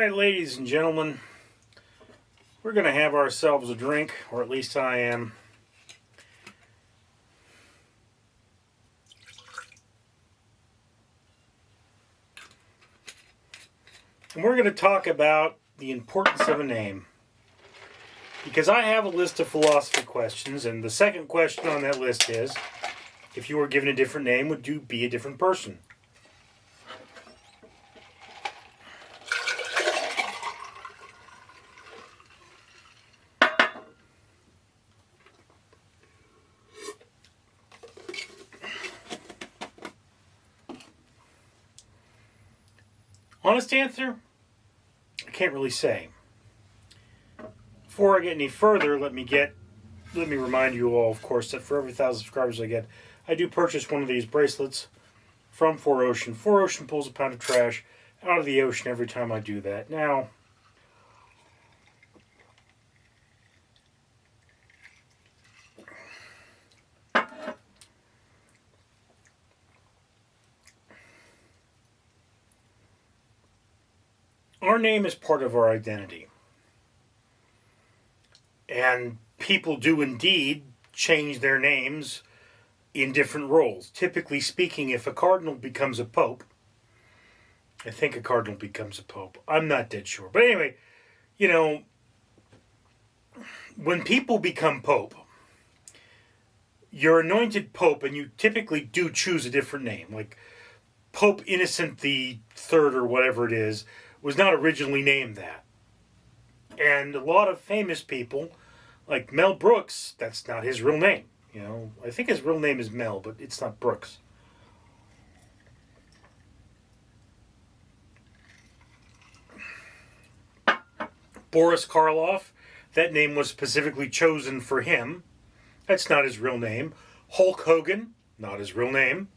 right, ladies and gentlemen, we're going to have ourselves a drink, or at least I am. And we're going to talk about the importance of a name. Because I have a list of philosophy questions, and the second question on that list is, if you were given a different name, would you be a different person? Honest answer? I can't really say. Before I get any further, let me remind you all, of course, that for every 1,000 subscribers I get, I do purchase one of these bracelets from 4Ocean. 4Ocean pulls a pound of trash out of the ocean every time I do that. Now, our name is part of our identity. And people do indeed change their names in different roles. Typically speaking, if a cardinal becomes a pope, I think a cardinal becomes a pope. I'm not dead sure. But anyway, when people become pope, you're anointed pope and you typically do choose a different name. Like Pope Innocent the Third or whatever it is was not originally named that. And a lot of famous people, like Mel Brooks, that's not his real name. I think his real name is Mel, but it's not Brooks. Boris Karloff, that name was specifically chosen for him. That's not his real name. Hulk Hogan, not his real name.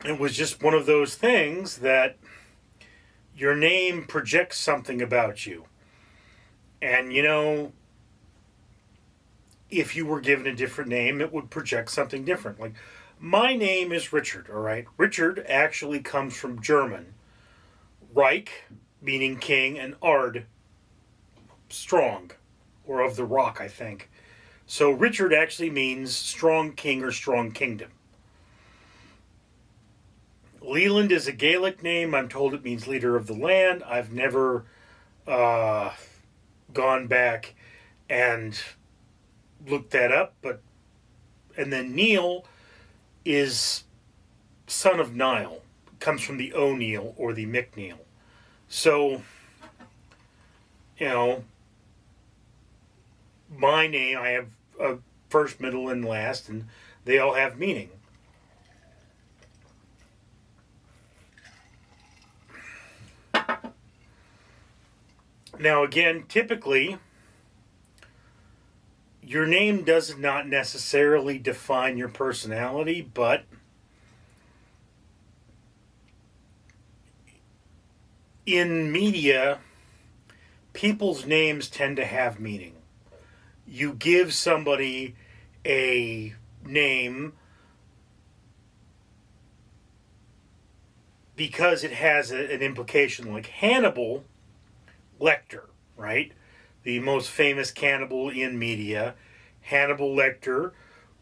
It was just one of those things that your name projects something about you. And, if you were given a different name, it would project something different. Like, my name is Richard, all right? Richard actually comes from German. Reich, meaning king, and Ard, strong, or of the rock, I think. So Richard actually means strong king or strong kingdom. Leland is a Gaelic name. I'm told it means leader of the land. I've never gone back and looked that up. And then Neal is son of Niall. Comes from the O'Neill or the McNeil. So, my name, I have a first, middle, and last, and they all have meaning. Now, again, typically, your name does not necessarily define your personality, but in media, people's names tend to have meaning. You give somebody a name because it has an implication, like Hannibal Lecter, right? The most famous cannibal in media. Hannibal Lecter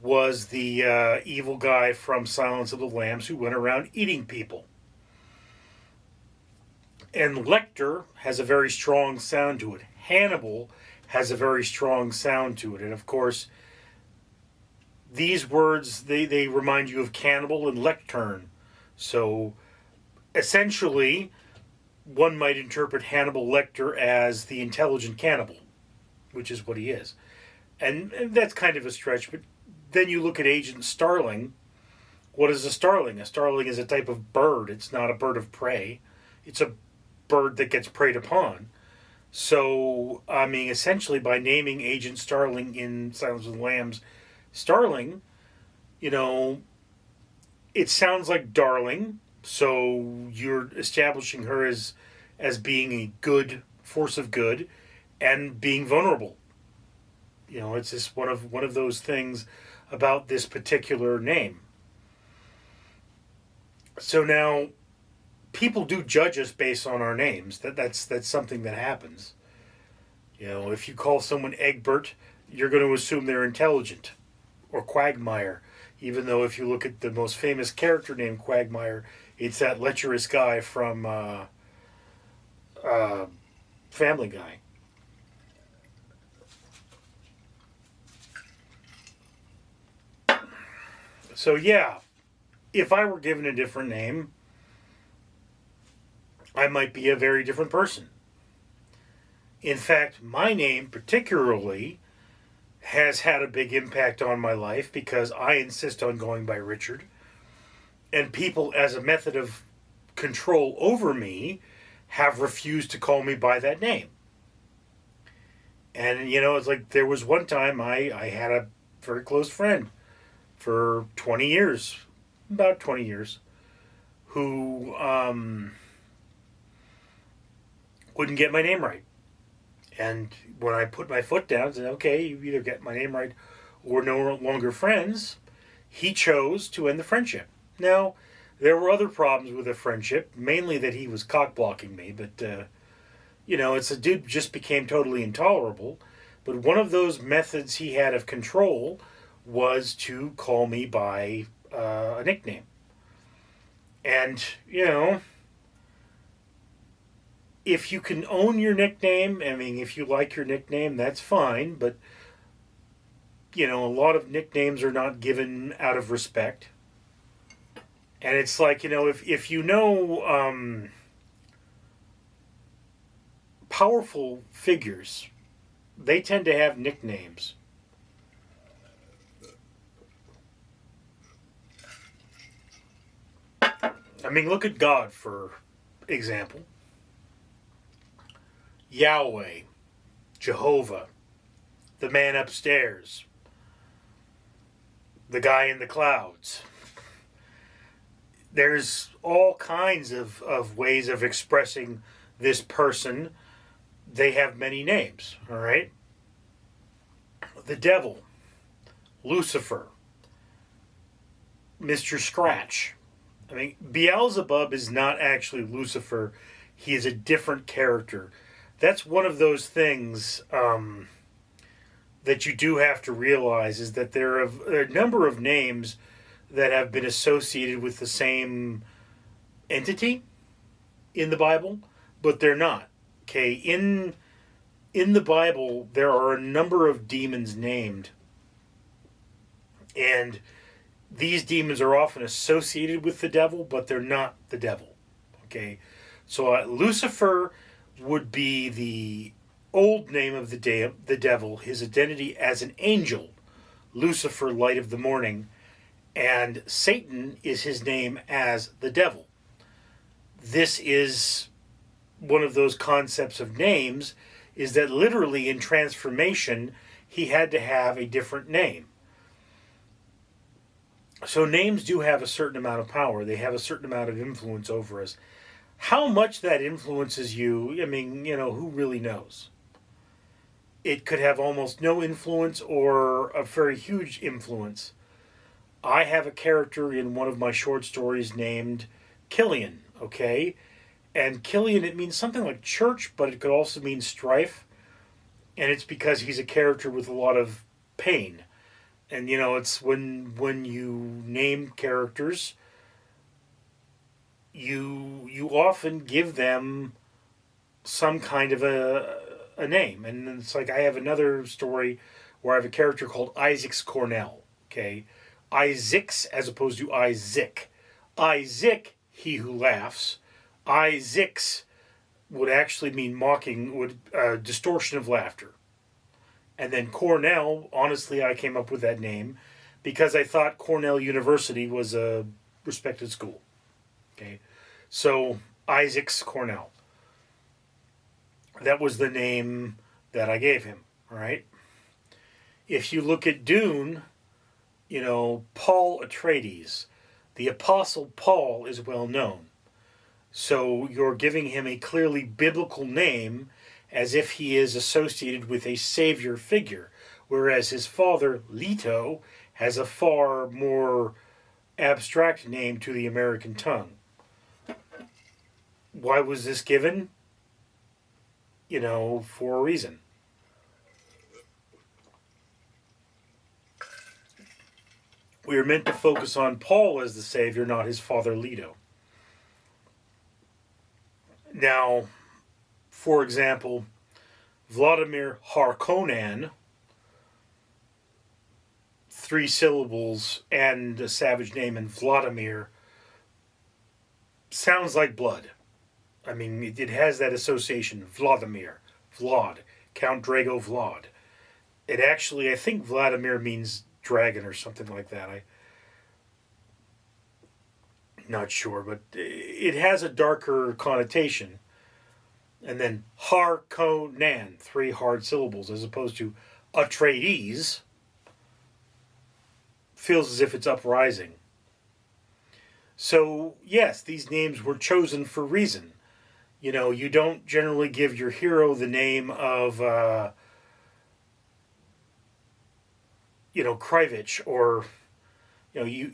was the evil guy from Silence of the Lambs who went around eating people. And Lecter has a very strong sound to it. Hannibal has a very strong sound to it. And of course, these words, they remind you of cannibal and lectern. So essentially, one might interpret Hannibal Lecter as the intelligent cannibal, which is what he is. And that's kind of a stretch, but then you look at Agent Starling. What is a starling? A starling is a type of bird. It's not a bird of prey. It's a bird that gets preyed upon. So, essentially by naming Agent Starling in Silence of the Lambs Starling, it sounds like darling. So you're establishing her as being a good force of good and being vulnerable. It's just one of those things about this particular name. So now people do judge us based on our names. That's something that happens. You know, if you call someone Egbert, you're going to assume they're intelligent, or Quagmire. Even though if you look at the most famous character named Quagmire, it's that lecherous guy from Family Guy. So yeah, if I were given a different name, I might be a very different person. In fact, my name particularly has had a big impact on my life because I insist on going by Richard. And people, as a method of control over me, have refused to call me by that name. And, you know, it's like there was one time I had a very close friend for 20 years, about 20 years, who wouldn't get my name right. And when I put my foot down and said, okay, you either get my name right or no longer friends, he chose to end the friendship. Now, there were other problems with the friendship, mainly that he was cock-blocking me, but, you know, it's a dude just became totally intolerable. But one of those methods he had of control was to call me by a nickname. And, you know, if you can own your nickname, I mean, if you like your nickname, that's fine, but, you know, a lot of nicknames are not given out of respect. And it's like, you know, if you know powerful figures, they tend to have nicknames. I mean, look at God, for example. Yahweh, Jehovah, the man upstairs, the guy in the clouds. There's all kinds of ways of expressing this person. They have many names, all right? The devil, Lucifer, Mr. Scratch. I mean, Beelzebub is not actually Lucifer. He is a different character. That's one of those things that you do have to realize, is that there are a number of names that have been associated with the same entity in the Bible, but they're not. Okay, in the Bible, there are a number of demons named, and these demons are often associated with the devil, but they're not the devil. Okay, so Lucifer would be the old name of the devil, his identity as an angel, Lucifer, light of the morning, and Satan is his name as the devil. This is one of those concepts of names, is that literally in transformation, he had to have a different name. So names do have a certain amount of power. They have a certain amount of influence over us. How much that influences you, I mean, you know, who really knows? It could have almost no influence or a very huge influence. I have a character in one of my short stories named Killian, okay? And Killian, it means something like church, but it could also mean strife. And it's because he's a character with a lot of pain. And, you know, it's when you name characters, you often give them some kind of a name. And it's like, I have another story where I have a character called Isaacs Cornell, okay? Isaacs as opposed to Isaac. Isaac, he who laughs. Isaacs would actually mean mocking, distortion of laughter. And then Cornell, honestly, I came up with that name because I thought Cornell University was a respected school. Okay, so Isaacs Cornell. That was the name that I gave him, all right? If you look at Dune, you know, Paul Atreides, the Apostle Paul is well known. So you're giving him a clearly biblical name as if he is associated with a savior figure, whereas his father, Leto, has a far more abstract name to the American tongue. Why was this given? For a reason. We are meant to focus on Paul as the Savior, not his father Leto. Now, for example, Vladimir Harkonnen, 3 syllables and a savage name, and Vladimir sounds like blood. I mean, it has that association, Vladimir, Vlad, Count Drago Vlad. It actually, I think Vladimir means dragon or something like that. I'm not sure, but it has a darker connotation. And then Harkonnen, 3 hard syllables, as opposed to Atreides, feels as if it's uprising. So, yes, these names were chosen for reason. You don't generally give your hero the name of, Krivich or,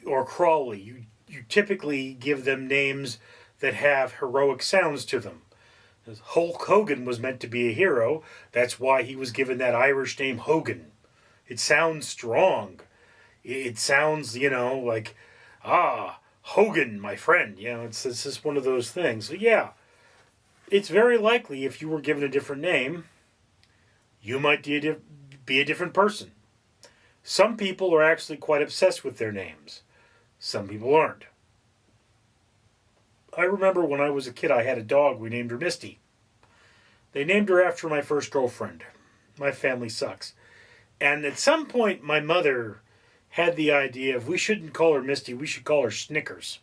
or Crawley. You typically give them names that have heroic sounds to them. Hulk Hogan was meant to be a hero. That's why he was given that Irish name Hogan. It sounds strong. It sounds, like, Hogan, my friend. It's just one of those things. So, yeah, it's very likely if you were given a different name, you might be a different person. Some people are actually quite obsessed with their names. Some people aren't. I remember when I was a kid, I had a dog. We named her Misty. They named her after my first girlfriend. My family sucks. And at some point, my mother had the idea of we shouldn't call her Misty, we should call her Snickers.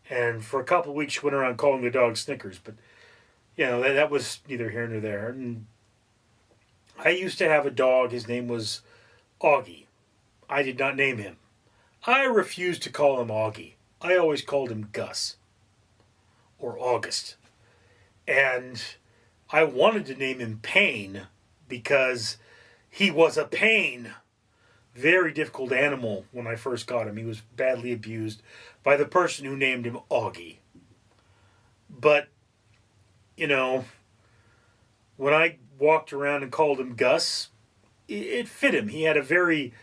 And for a couple of weeks, she went around calling the dog Snickers. But, that was neither here nor there. And I used to have a dog. His name was Augie. I did not name him. I refused to call him Augie. I always called him Gus. Or August. And I wanted to name him Pain because he was a pain. Very difficult animal when I first got him. He was badly abused by the person who named him Augie. But, when I walked around and called him Gus, it fit him. He had a very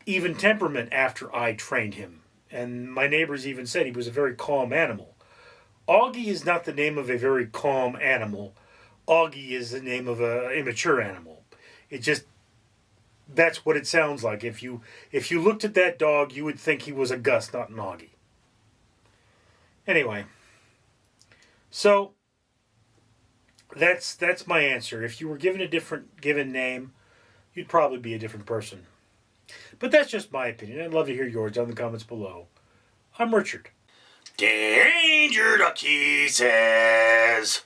even temperament after I trained him. And my neighbors even said he was a very calm animal. Augie is not the name of a very calm animal. Augie is the name of an immature animal. That's what it sounds like. If you looked at that dog, you would think he was a Gus, not an Augie. Anyway, so that's my answer. If you were given a given name, you'd probably be a different person. But that's just my opinion. I'd love to hear yours down in the comments below. I'm Richard. Danger Ducky says,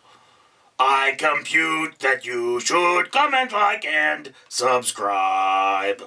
I compute that you should comment, like, and subscribe.